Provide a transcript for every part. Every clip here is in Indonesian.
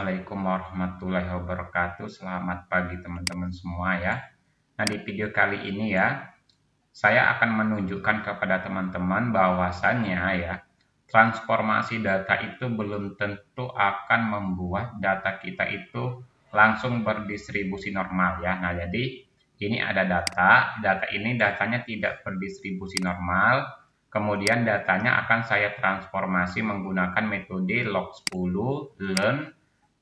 Assalamualaikum warahmatullahi wabarakatuh. Selamat pagi teman-teman semua ya. Nah, di video kali ini ya, saya akan menunjukkan kepada teman-teman bahwasannya ya, transformasi data itu belum tentu akan membuat data kita itu langsung berdistribusi normal ya. Nah, jadi ini ada data ini datanya tidak berdistribusi normal. Kemudian datanya akan saya transformasi menggunakan metode log10, learn,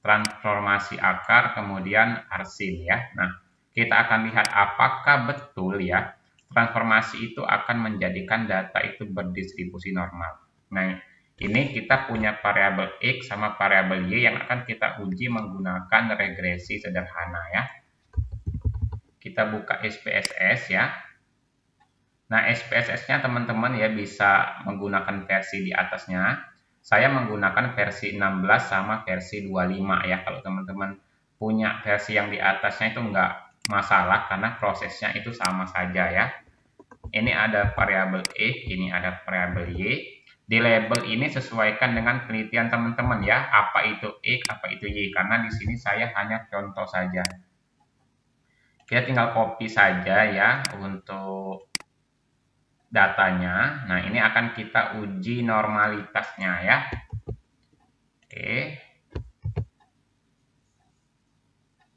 transformasi akar, kemudian arsin ya. Nah, kita akan lihat apakah betul ya transformasi itu akan menjadikan data itu berdistribusi normal. Nah, ini kita punya variabel X sama variabel Y yang akan kita uji menggunakan regresi sederhana ya. Kita buka SPSS ya. Nah, SPSS-nya teman-teman ya bisa menggunakan versi di atasnya. Saya menggunakan versi 16 sama versi 25 ya. Kalau teman-teman punya versi yang di atasnya itu enggak masalah karena prosesnya itu sama saja ya. Ini ada variabel X, ini ada variabel Y. Di label ini sesuaikan dengan penelitian teman-teman ya. Apa itu X, apa itu Y. Karena di sini saya hanya contoh saja. Kita tinggal copy saja ya untuk datanya. Nah, ini akan kita uji normalitasnya ya. Oke.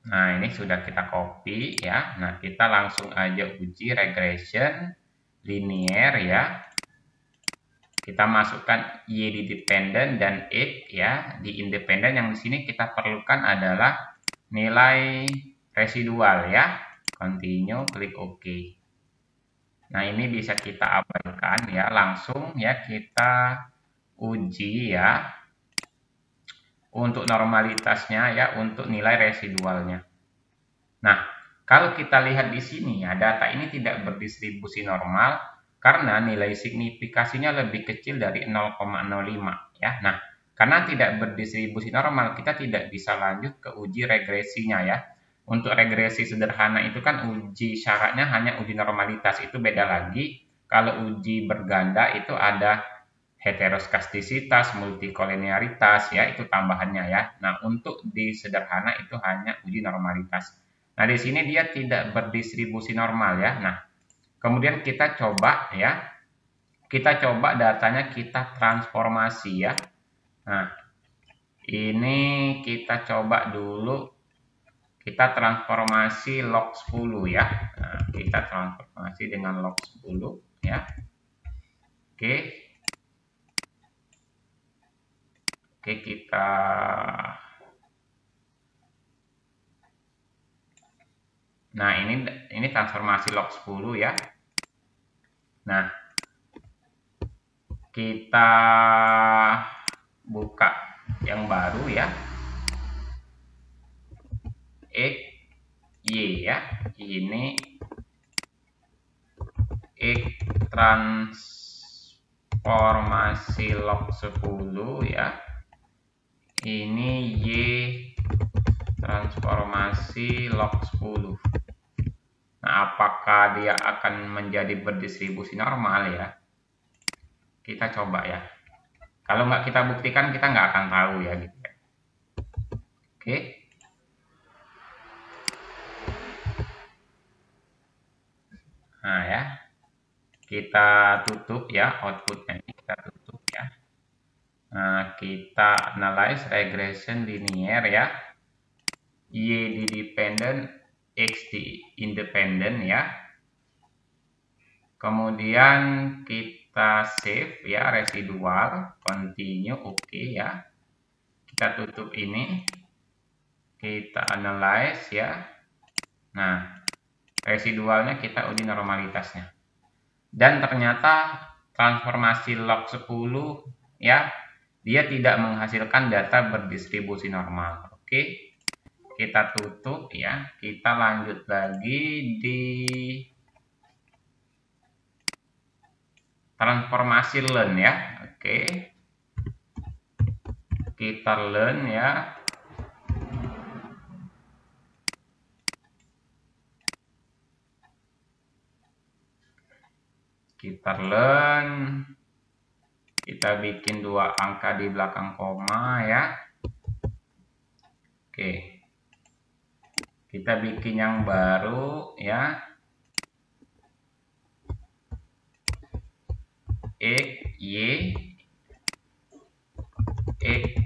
Nah, ini sudah kita copy ya. Nah, kita langsung aja uji regression linear ya. Kita masukkan Y di dependent dan X ya. Di independent yang di sini kita perlukan adalah nilai residual ya. Continue, klik OK. Nah, ini bisa kita abaikan ya, langsung ya kita uji ya untuk normalitasnya ya, untuk nilai residualnya. Nah, kalau kita lihat di sini ya, data ini tidak berdistribusi normal karena nilai signifikasinya lebih kecil dari 0,05 ya. Nah, karena tidak berdistribusi normal, kita tidak bisa lanjut ke uji regresinya ya. Untuk regresi sederhana itu kan uji syaratnya hanya uji normalitas, itu beda lagi. Kalau uji berganda itu ada heteroskastisitas, multikolinearitas ya, itu tambahannya ya. Nah, untuk di sederhana itu hanya uji normalitas. Nah, di sini dia tidak berdistribusi normal ya. Nah, kemudian kita coba ya. Kita coba datanya kita transformasi ya. Nah, ini kita coba dulu. Kita transformasi log10 ya. Nah, kita transformasi dengan log10 ya. Oke. Oke, kita Nah, ini transformasi log10 ya. Nah, kita buka yang baru ya. X, Y ya. Ini X transformasi log10 ya. Ini Y transformasi log10. Nah, apakah dia akan menjadi berdistribusi normal ya? Kita coba ya. Kalau nggak kita buktikan, kita nggak akan tahu ya gitu ya. Oke. Nah ya, kita tutup ya outputnya, kita tutup ya. Nah, kita analyze regression linear ya. Y di dependent, X di independent ya. Kemudian kita save ya residual, continue, oke ya. Kita tutup ini, kita analyze ya. Nah, residualnya kita uji normalitasnya. Dan ternyata transformasi log10 ya, dia tidak menghasilkan data berdistribusi normal. Oke. Kita tutup ya. Kita lanjut lagi di transformasi learn ya. Oke. Kita learn ya. Kita learn. Kita bikin 2 angka di belakang koma ya. Oke. Kita bikin yang baru ya.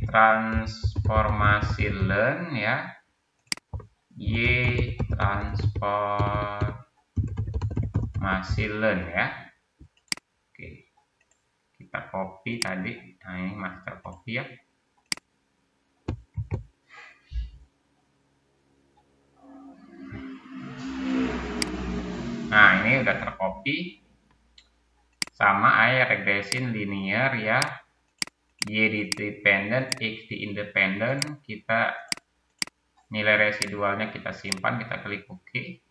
Transformasi learn ya. Transformasi learn ya. Oke. Kita copy tadi. Nah, ini master copy ya. Nah, ini udah tercopy. Sama regression linear ya. Y dependent, X independent. Kita nilai residualnya kita simpan, kita klik OK.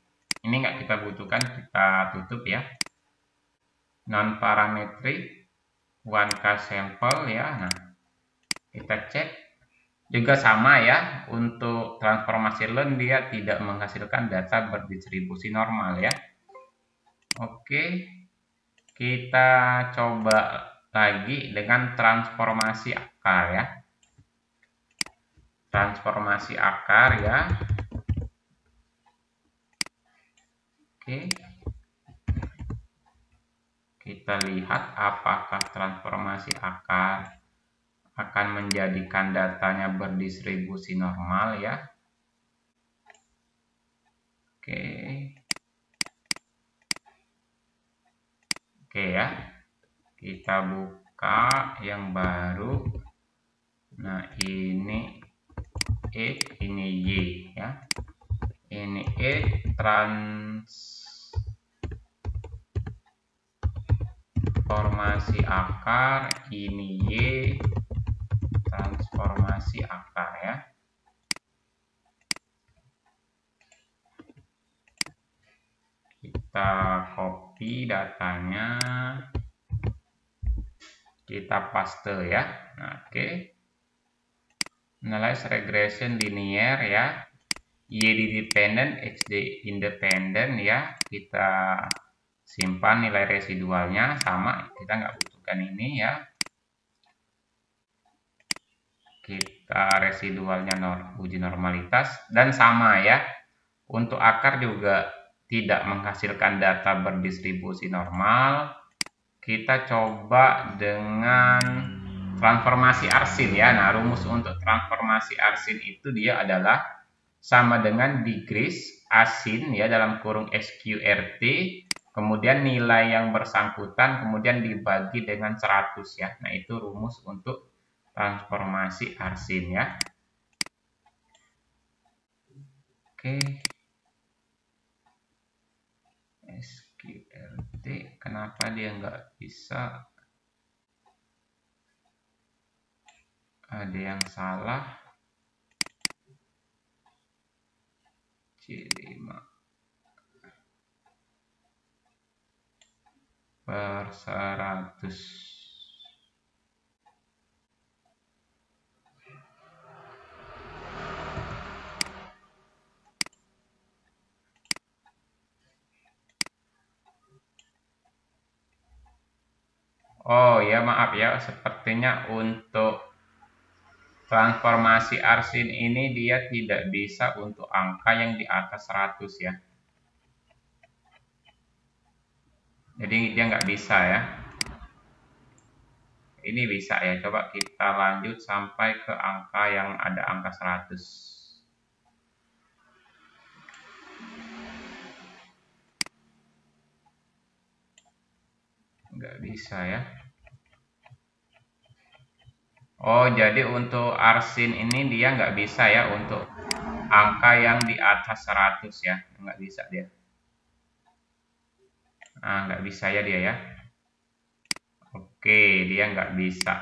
Ini nggak kita butuhkan, kita tutup ya. Non parametric, 1K sampel ya. Nah, kita cek. Juga sama ya, untuk transformasi learn dia tidak menghasilkan data berdistribusi normal ya. Oke, kita coba lagi dengan transformasi akar ya. Transformasi akar ya. Oke. Kita lihat apakah transformasi akar akan menjadikan datanya berdistribusi normal ya. Oke. Oke ya. Kita buka yang baru. Nah, ini X, ini Y ya. Ini X transformasi akar, ini Y transformasi akar ya. Kita copy datanya, kita paste ya. Nah, oke. Analyze regression linear ya. Y dependent, X independent ya. Kita simpan nilai residualnya sama, kita nggak butuhkan ini ya. Kita residualnya uji normalitas dan sama ya. Untuk akar juga tidak menghasilkan data berdistribusi normal. Kita coba dengan transformasi arsin ya. Nah, rumus untuk transformasi arsin itu dia adalah sama dengan degrees asin ya dalam kurung SQRT, kemudian nilai yang bersangkutan kemudian dibagi dengan 100 ya. Nah, itu rumus untuk transformasi arsin ya. Oke. SQRT, kenapa dia nggak bisa? Ada yang salah. C5 per 100. Oh ya, maaf ya, sepertinya untuk transformasi arsin ini dia tidak bisa untuk angka yang di atas 100 ya. Jadi dia nggak bisa ya. Ini bisa ya, coba kita lanjut sampai ke angka yang ada angka 100. Nggak bisa ya. Oh, jadi untuk arsin ini dia nggak bisa ya untuk angka yang di atas 100 ya. Nggak bisa dia. Nah, nggak bisa ya dia ya. Oke, dia nggak bisa.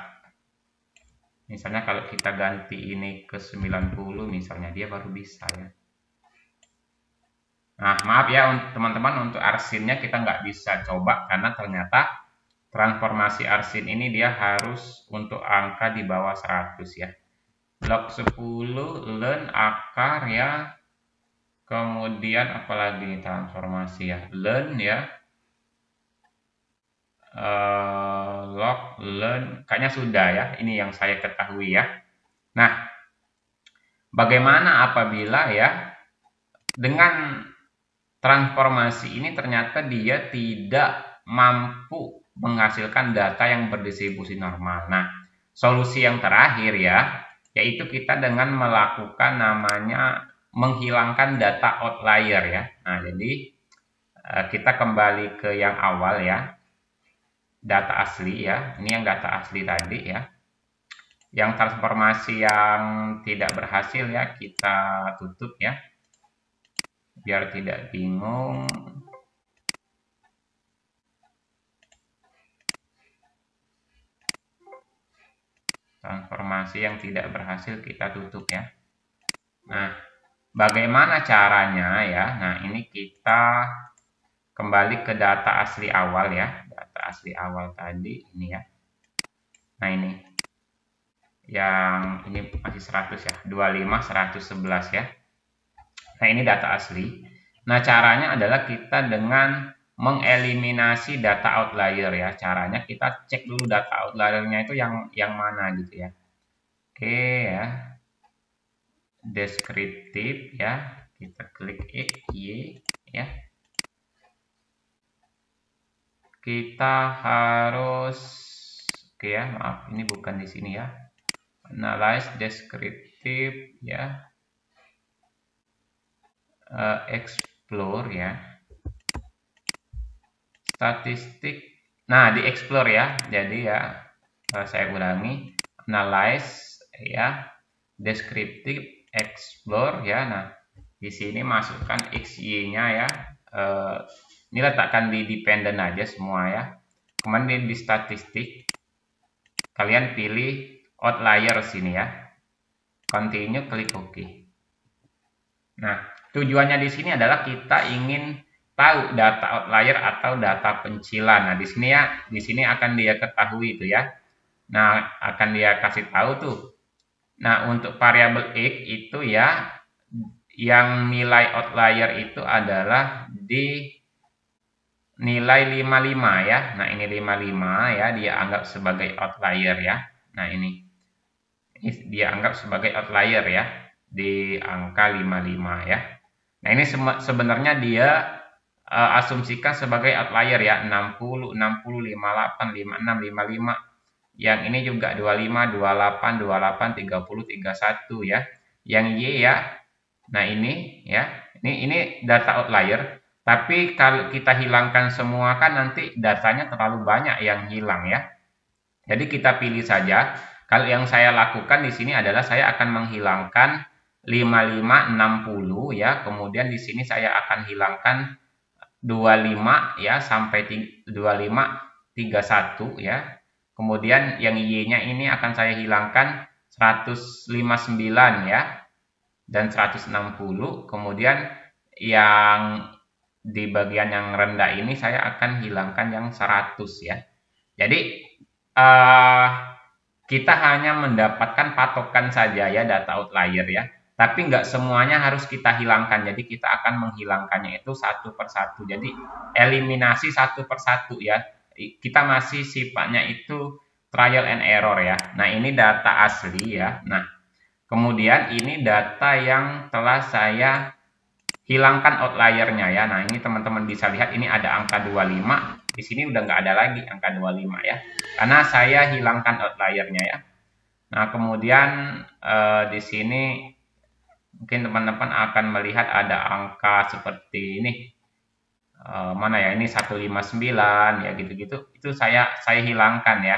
Misalnya kalau kita ganti ini ke 90 misalnya, dia baru bisa ya. Nah, maaf ya teman-teman, untuk arsinnya kita nggak bisa coba karena ternyata transformasi arsin ini dia harus untuk angka di bawah 100 ya. Blok 10 learn akar ya. Kemudian apalagi transformasi ya, learn ya. Log learn kayaknya sudah ya. Ini yang saya ketahui ya. Nah, Bagaimana apabila ya dengan transformasi ini ternyata dia tidak mampu menghasilkan data yang berdistribusi normal. Nah, solusi yang terakhir ya, yaitu kita dengan melakukan namanya menghilangkan data outlier ya. Nah, jadi kita kembali ke yang awal ya, data asli ya. Ini yang data asli tadi ya. Yang transformasi yang tidak berhasil ya, kita tutup ya, biar tidak bingung. Transformasi yang tidak berhasil kita tutup ya. Nah, bagaimana caranya ya? Nah, ini kita kembali ke data asli awal ya. Data asli awal tadi ini ya. Nah, ini yang ini masih 100 ya. 25 111 ya. Nah, ini data asli. Nah, caranya adalah kita dengan mengeliminasi data outlier ya. Caranya kita cek dulu data outliernya itu yang mana gitu ya. Oke ya. Deskriptif ya, kita klik Y ya. Kita harus oke ya, maaf ini bukan di sini ya. Analyze deskriptif ya. Explore ya. Statistik. Nah, di explore ya. Jadi ya saya ulangi, analyze ya, deskriptif, explore ya. Nah, di sini masukkan XY-nya ya. Ini letakkan di dependent aja semua ya. Kemudian di statistik kalian pilih outlier sini ya. Continue, klik OK. Nah, tujuannya di sini adalah kita ingin tahu data outlier atau data pencilan. Nah, di sini akan dia ketahui itu ya. Nah, akan dia kasih tahu tuh. Nah, untuk variabel X itu ya, yang nilai outlier itu adalah di nilai 55 ya. Nah, ini 55 ya, dia anggap sebagai outlier ya. Nah, ini dia anggap sebagai outlier ya, di angka 55 ya. Nah, ini sebenarnya dia asumsikan sebagai outlier ya, 60, 60, 58, 56, 55. Yang ini juga 25, 28, 28, 30, 31 ya. Yang Y ya. Nah, ini ya. Ini data outlier. Tapi kalau kita hilangkan semua kan nanti datanya terlalu banyak yang hilang ya. Jadi kita pilih saja. Kalau yang saya lakukan di sini adalah saya akan menghilangkan 55, 60 ya. Kemudian di sini saya akan hilangkan 25 ya sampai 25, 31 ya. Kemudian yang Y-nya ini akan saya hilangkan 159 ya dan 160. Kemudian yang di bagian yang rendah ini saya akan hilangkan yang 100 ya. Jadi kita hanya mendapatkan patokan saja ya, data outlier ya. Tapi nggak semuanya harus kita hilangkan. Jadi kita akan menghilangkannya itu satu persatu. Jadi eliminasi satu persatu ya. Kita masih sifatnya itu trial and error ya. Nah, ini data asli ya. Nah, kemudian ini data yang telah saya hilangkan outliernya ya. Nah, ini teman-teman bisa lihat ini ada angka 25. Di sini udah nggak ada lagi angka 25 ya. Karena saya hilangkan outliernya ya. Nah, kemudian di sini mungkin teman-teman akan melihat ada angka seperti ini. Mana ya, ini 159 ya gitu-gitu. Itu saya hilangkan ya.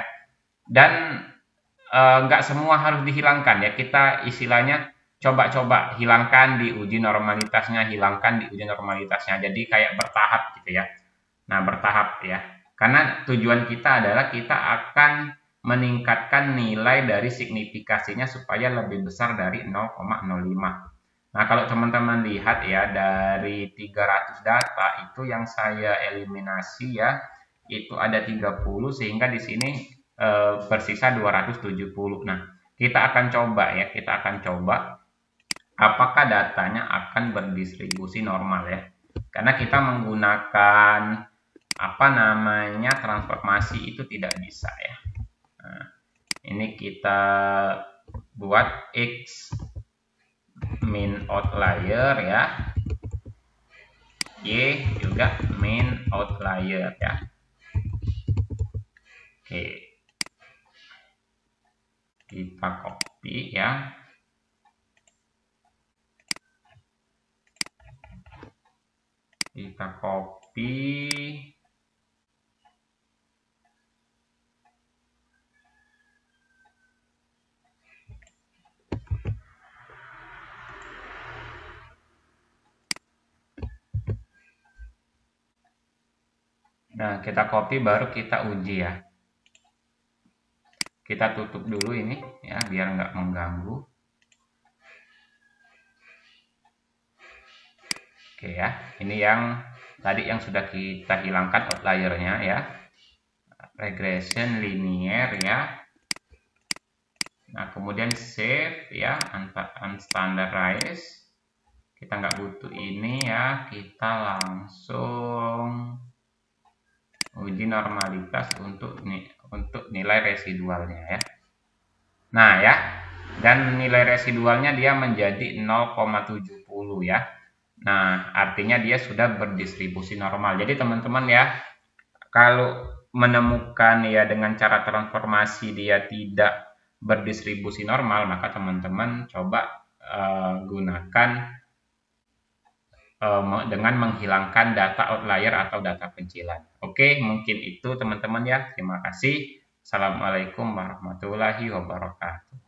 Dan nggak semua harus dihilangkan ya. Kita istilahnya coba-coba hilangkan di uji normalitasnya, hilangkan di uji normalitasnya. Jadi kayak bertahap gitu ya. Nah, bertahap ya. Karena tujuan kita adalah kita akan meningkatkan nilai dari signifikasinya supaya lebih besar dari 0,05. Nah, kalau teman-teman lihat ya, dari 300 data itu yang saya eliminasi ya, itu ada 30 sehingga di sini bersisa 270. Nah, kita akan coba ya, kita akan coba apakah datanya akan berdistribusi normal ya. Karena kita menggunakan apa namanya transformasi itu tidak bisa ya. Nah, ini kita buat X mean outlier ya. Y juga mean outlier ya. Oke. Kita copy ya. Kita copy. Nah, kita copy baru kita uji ya. Kita tutup dulu ini ya, biar nggak mengganggu. Oke ya, ini yang tadi yang sudah kita hilangkan outliernya ya. Regression linear ya. Nah, kemudian save ya, unstandarized. Kita nggak butuh ini ya, kita langsung uji normalitas untuk nilai residualnya ya. Nah ya, dan nilai residualnya dia menjadi 0,70 ya. Nah, artinya dia sudah berdistribusi normal. Jadi teman-teman ya, kalau menemukan ya dengan cara transformasi dia tidak berdistribusi normal, maka teman-teman coba gunakan dengan menghilangkan data outlier atau data pencilan. Oke, mungkin itu teman-teman ya. Terima kasih. Assalamualaikum warahmatullahi wabarakatuh.